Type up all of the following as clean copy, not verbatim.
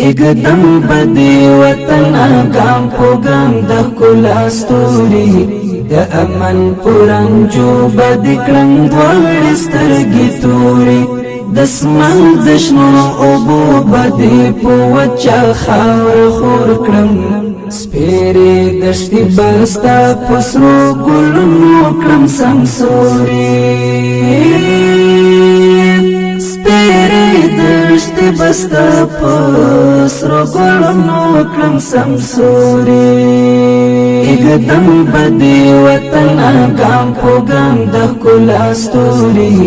اقدم بدی وطن گام پو گام د ښکلا ستوري د امن پرنجو بدی کړم دواړې سترګې توري د اسمان د شنو اوبو بدی په وچه خاوره خور کړم سپېرې دښتې بستا په سرو ګلونو کړم سمسوري سپېرې دښتې بستا په سرو ګلونو کړم سمسوري اقدم بدی وطن گام پو گام د ښکلا ستوري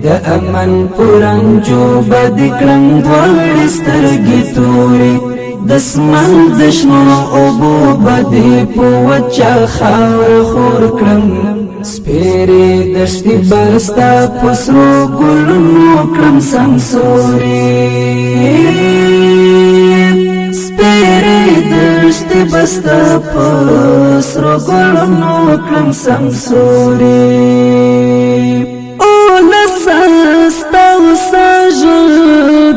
د امن پرنجو بدی کړم دواړې سترګې توري د اسمان د شنو اوبو بدی په وچه خاوره خور کړم سپېرې دښتې بستا په سرو ګلونو کړم سمسوري سپېرې دښتې بستا په سرو ګلونو کړم سمسوري ستا وساژل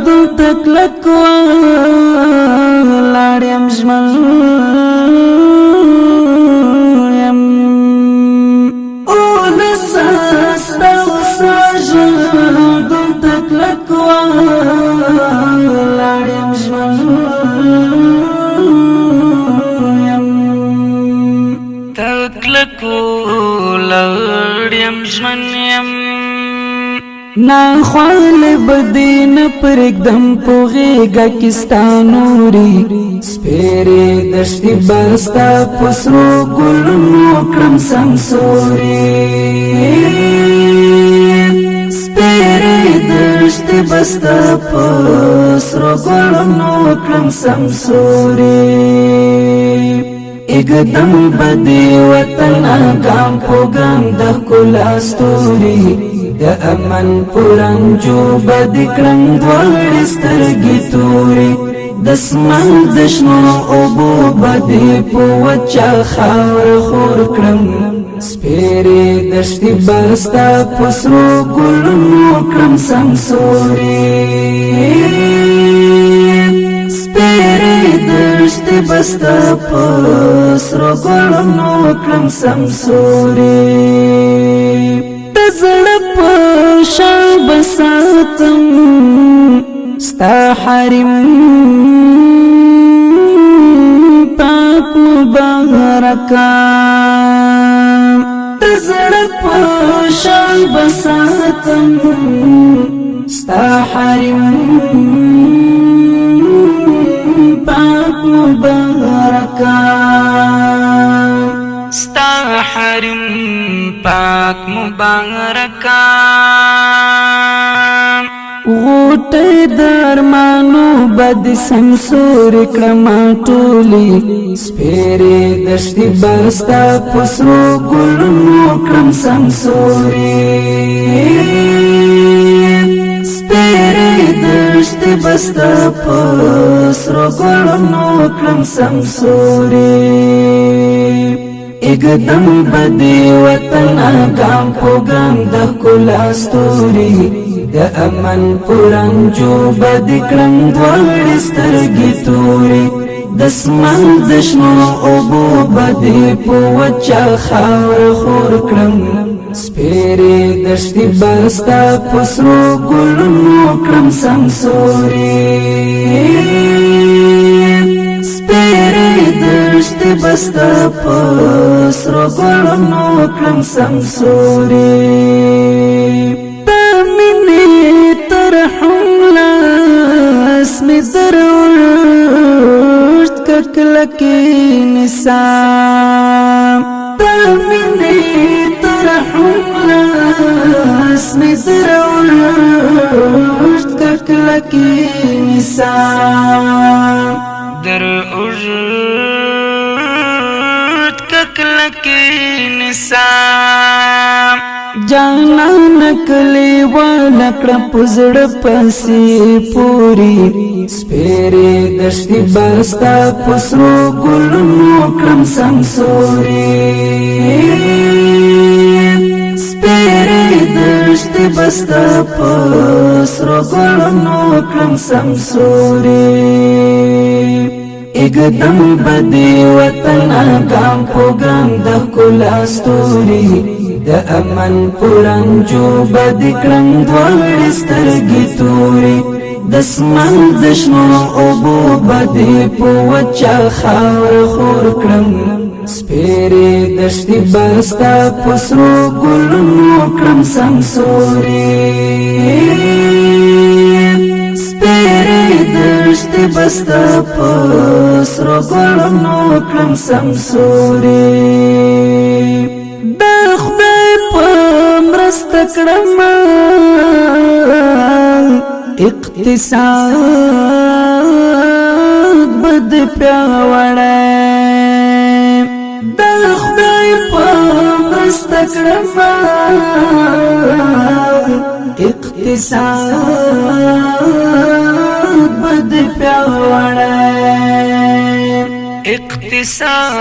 دلته کلک ولاړ یم ژمن یم ستا وساژل دلته کلک ولاړ یم ژمن یم کلک ولاړ یم ژمن یم نا خوال بدین پر اقدم پوغیگا کستانوری سپیری دشتی بستا پسرو گلنو کرم سمسوری سپیری دشتی بستا پسرو گلنو کرم سمسوری اقدم بدی وطن گام پو گام د ښکلا ستوري د امن پرنجو بدی کړم دواړې سترګې توري د اسمان د شنو اوبو بدی په وچه خاوره خور کړم سپېرې دښتې بستا په سرو ګلونو کړم سمسوري سپېرې دښتې بستا په سرو ګلونو کړم سمسوري زړه په شان بساتم ستا حرم پاک مبارکا زړه په شان بساتم ستا حرم پاک مبارکا ستا حرم پاک مبارکا غوټه درمانو بد سمسور کړما ټولي سپېرې دښتې بستا په سرو ګلونو کړم سمسوري سپېرې دښتې بستا په سرو ګلونو کړم سمسوري اقدم بدی وطن گام پو گام د ښکلا ستوري د امن پرنجو بدی کړم دواړې سترګې توري د اسمان د شنو اوبو بدی په وچه خاوره خور کړم سپېرې دښتې بستا په سرو ګلونو کړم سمسوري سپېرې دښتې بستا په سرو ګلونو کړم سمسوري د مینې ترحم لاس مې دروړ ککلکې نسام د مینې ترحم لاس مې دروړ ککلکې نسام در اوږد ککلکې نسام جانا نکلی والا کړه په زړه پسې پوري سپېرې دښتې بستا په سرو ګلونو کړم سمسوري سپېرې دښتې بستا په سرو ګلونو کړم سمسوري ایګدم بدی وطن ګام په ګام د ښکلا ستوري د امن پرنجو بد کړم دواړې سترګې توري دسمن دشنو اوبو بدی په وچه خاوره خور کړم سپیرې دشتې بستا په سرو ګلونو کړم سمسوري سپیرې دشتې بستا په سرو ګلونو کړم سمسوري د خدای په مرسته کړم اقتصاد بد پیاوړی د خدای په مرسته کړم اقتصاد بد پیاوړی اقتصاد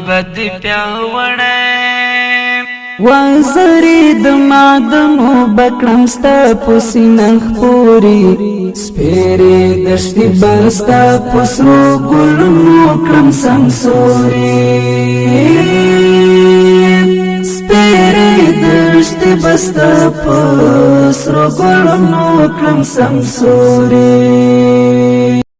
بد پیاوړی وزری د معدنو بکړم ستا په سینه پوري سپیرې دشتې بستا په سرو ګلونو کړم سمسوري سپیرې دشتې بستا په سرو ګلونو کړم سمسوري